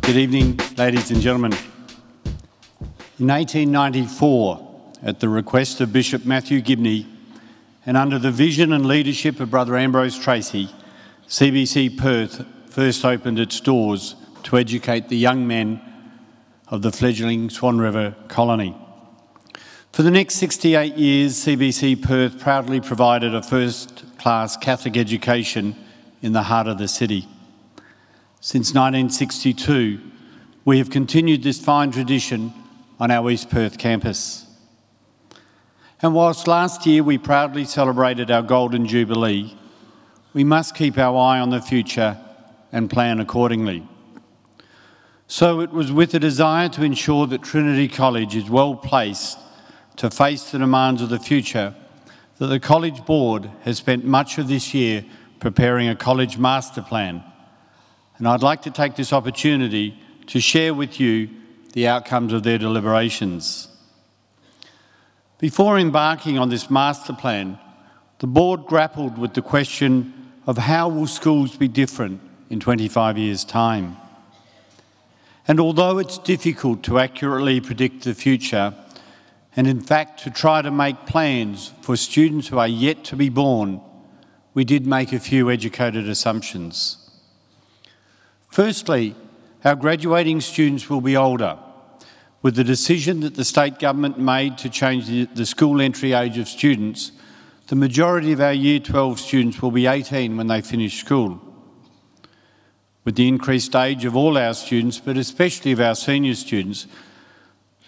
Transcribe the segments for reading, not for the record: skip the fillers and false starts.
Good evening, ladies and gentlemen. In 1894, at the request of Bishop Matthew Gibney and under the vision and leadership of Brother Ambrose Tracy, CBC Perth first opened its doors to educate the young men of the fledgling Swan River colony. For the next 68 years, CBC Perth proudly provided a first-class Catholic education in the heart of the city. Since 1962, we have continued this fine tradition on our East Perth campus. And whilst last year we proudly celebrated our Golden Jubilee, we must keep our eye on the future and plan accordingly. So it was with a desire to ensure that Trinity College is well placed to face the demands of the future that the College Board has spent much of this year preparing a college master plan. And I'd like to take this opportunity to share with you the outcomes of their deliberations. Before embarking on this master plan, the Board grappled with the question of how will schools be different in 25 years' time. And although it's difficult to accurately predict the future, and in fact to try to make plans for students who are yet to be born, we did make a few educated assumptions. Firstly, our graduating students will be older. With the decision that the state government made to change the school entry age of students, the majority of our Year 12 students will be 18 when they finish school. With the increased age of all our students, but especially of our senior students,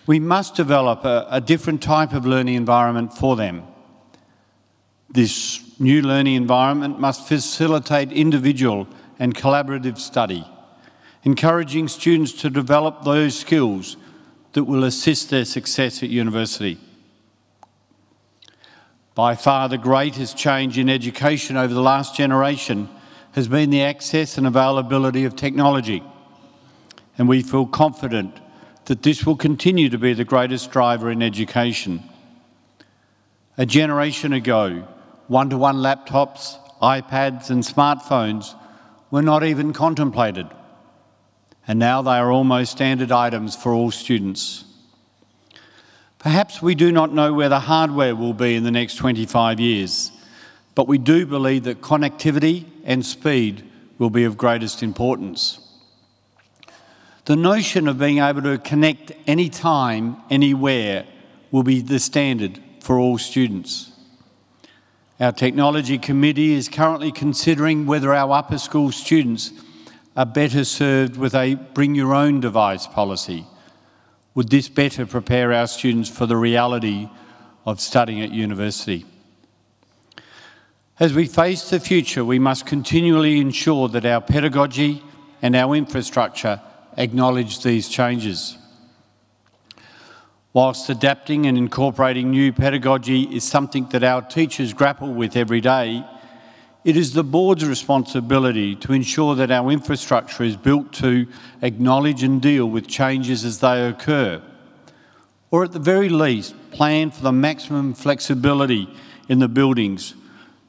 we must develop a different type of learning environment for them. This new learning environment must facilitate individual and collaborative study, encouraging students to develop those skills that will assist their success at university. By far the greatest change in education over the last generation has been the access and availability of technology, and we feel confident that this will continue to be the greatest driver in education. A generation ago, one-to-one laptops, iPads and smartphones were not even contemplated, and now they are almost standard items for all students. Perhaps we do not know where the hardware will be in the next 25 years, but we do believe that connectivity and speed will be of greatest importance. The notion of being able to connect anytime, anywhere, will be the standard for all students. Our Technology Committee is currently considering whether our upper school students are better served with a bring-your-own-device policy. Would this better prepare our students for the reality of studying at university? As we face the future, we must continually ensure that our pedagogy and our infrastructure acknowledge these changes. Whilst adapting and incorporating new pedagogy is something that our teachers grapple with every day, it is the Board's responsibility to ensure that our infrastructure is built to acknowledge and deal with changes as they occur, or at the very least, plan for the maximum flexibility in the buildings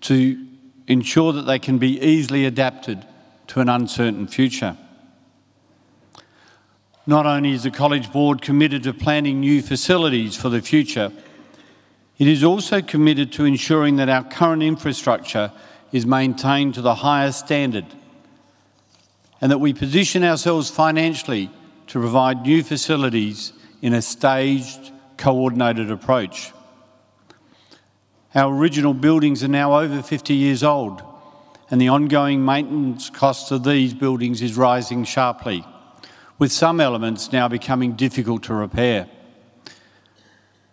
to ensure that they can be easily adapted to an uncertain future. Not only is the College Board committed to planning new facilities for the future, it is also committed to ensuring that our current infrastructure is maintained to the highest standard and that we position ourselves financially to provide new facilities in a staged, coordinated approach. Our original buildings are now over 50 years old, and the ongoing maintenance costs of these buildings is rising sharply, with some elements now becoming difficult to repair.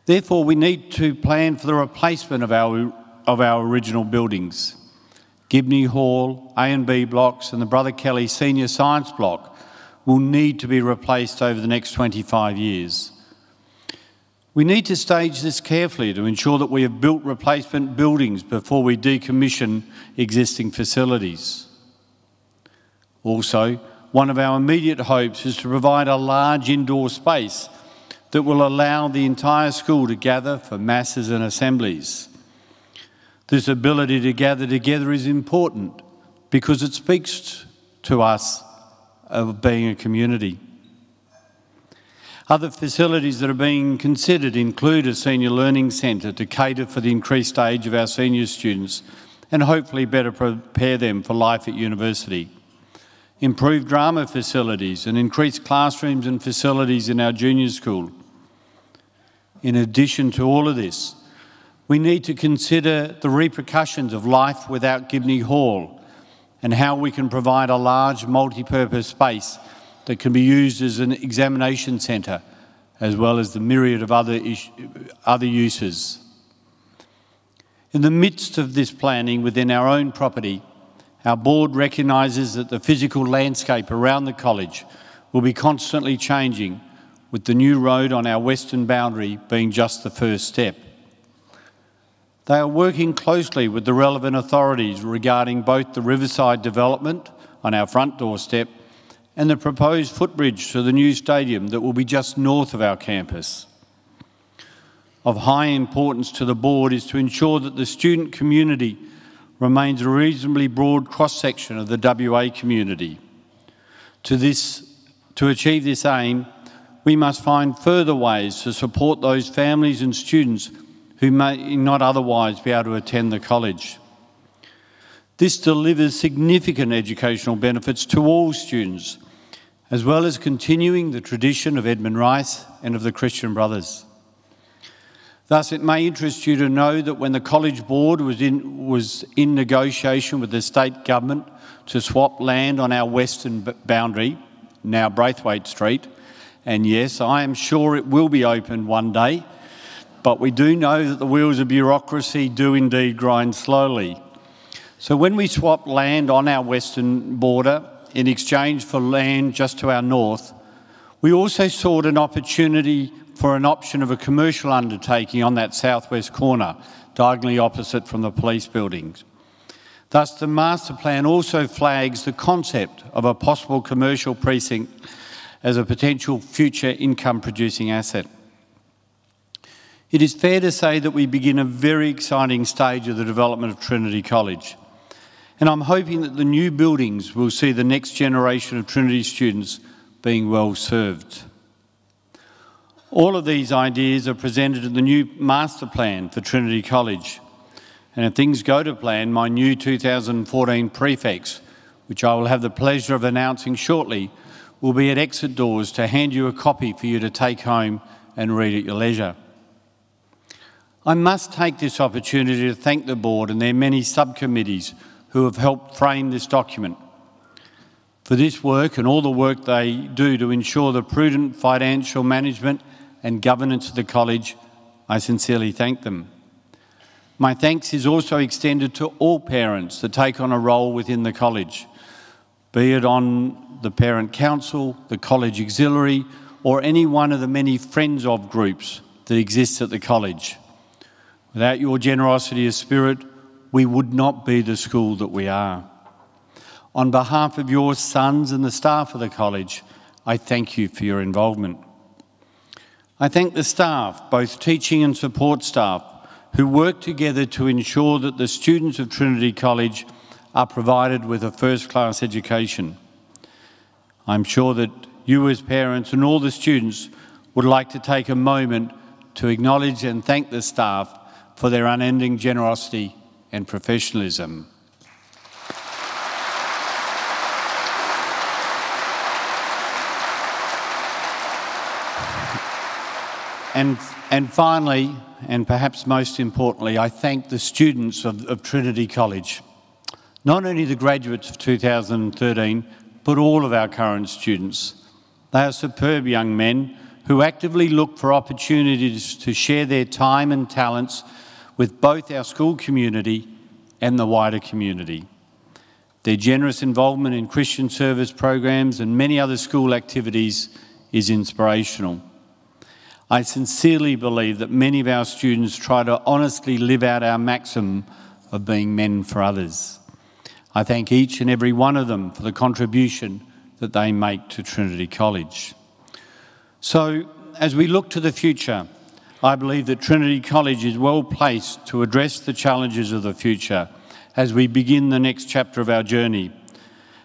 Therefore, we need to plan for the replacement of our original buildings. Gibney Hall, A and B blocks and the Brother Kelly Senior Science Block will need to be replaced over the next 25 years. We need to stage this carefully to ensure that we have built replacement buildings before we decommission existing facilities. Also, one of our immediate hopes is to provide a large indoor space that will allow the entire school to gather for masses and assemblies. This ability to gather together is important because it speaks to us of being a community. Other facilities that are being considered include a senior learning centre to cater for the increased age of our senior students and hopefully better prepare them for life at university. Improved drama facilities and increased classrooms and facilities in our junior school. In addition to all of this, we need to consider the repercussions of life without Gibney Hall and how we can provide a large multi-purpose space that can be used as an examination centre, as well as the myriad of other uses. In the midst of this planning within our own property, our board recognises that the physical landscape around the college will be constantly changing, with the new road on our western boundary being just the first step. They are working closely with the relevant authorities regarding both the riverside development on our front doorstep and the proposed footbridge to the new stadium that will be just north of our campus. Of high importance to the board is to ensure that the student community remains a reasonably broad cross-section of the WA community. To achieve this aim, we must find further ways to support those families and students who may not otherwise be able to attend the college. This delivers significant educational benefits to all students, as well as continuing the tradition of Edmund Rice and of the Christian Brothers. Thus, it may interest you to know that when the College Board was in negotiation with the state government to swap land on our western boundary, now Braithwaite Street, and yes, I am sure it will be opened one day, but we do know that the wheels of bureaucracy do indeed grind slowly. So when we swapped land on our western border in exchange for land just to our north, we also sought an opportunity for an option of a commercial undertaking on that southwest corner, diagonally opposite from the police buildings. Thus, the master plan also flags the concept of a possible commercial precinct as a potential future income-producing asset. It is fair to say that we begin a very exciting stage of the development of Trinity College, and I'm hoping that the new buildings will see the next generation of Trinity students being well served. All of these ideas are presented in the new master plan for Trinity College. And if things go to plan, my new 2014 prefects, which I will have the pleasure of announcing shortly, will be at exit doors to hand you a copy for you to take home and read at your leisure. I must take this opportunity to thank the board and their many subcommittees who have helped frame this document. For this work and all the work they do to ensure the prudent financial management and governance of the college, I sincerely thank them. My thanks is also extended to all parents that take on a role within the college, be it on the Parent Council, the College Auxiliary, or any one of the many Friends of groups that exist at the college. Without your generosity of spirit, we would not be the school that we are. On behalf of your sons and the staff of the college, I thank you for your involvement. I thank the staff, both teaching and support staff, who work together to ensure that the students of Trinity College are provided with a first-class education. I'm sure that you as parents and all the students would like to take a moment to acknowledge and thank the staff for their unending generosity and professionalism. And finally, and perhaps most importantly, I thank the students of Trinity College. Not only the graduates of 2013, but all of our current students. They are superb young men who actively look for opportunities to share their time and talents with both our school community and the wider community. Their generous involvement in Christian service programs and many other school activities is inspirational. I sincerely believe that many of our students try to honestly live out our maxim of being men for others. I thank each and every one of them for the contribution that they make to Trinity College. So, as we look to the future, I believe that Trinity College is well placed to address the challenges of the future as we begin the next chapter of our journey.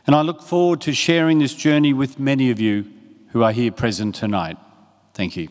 And I look forward to sharing this journey with many of you who are here present tonight. Thank you.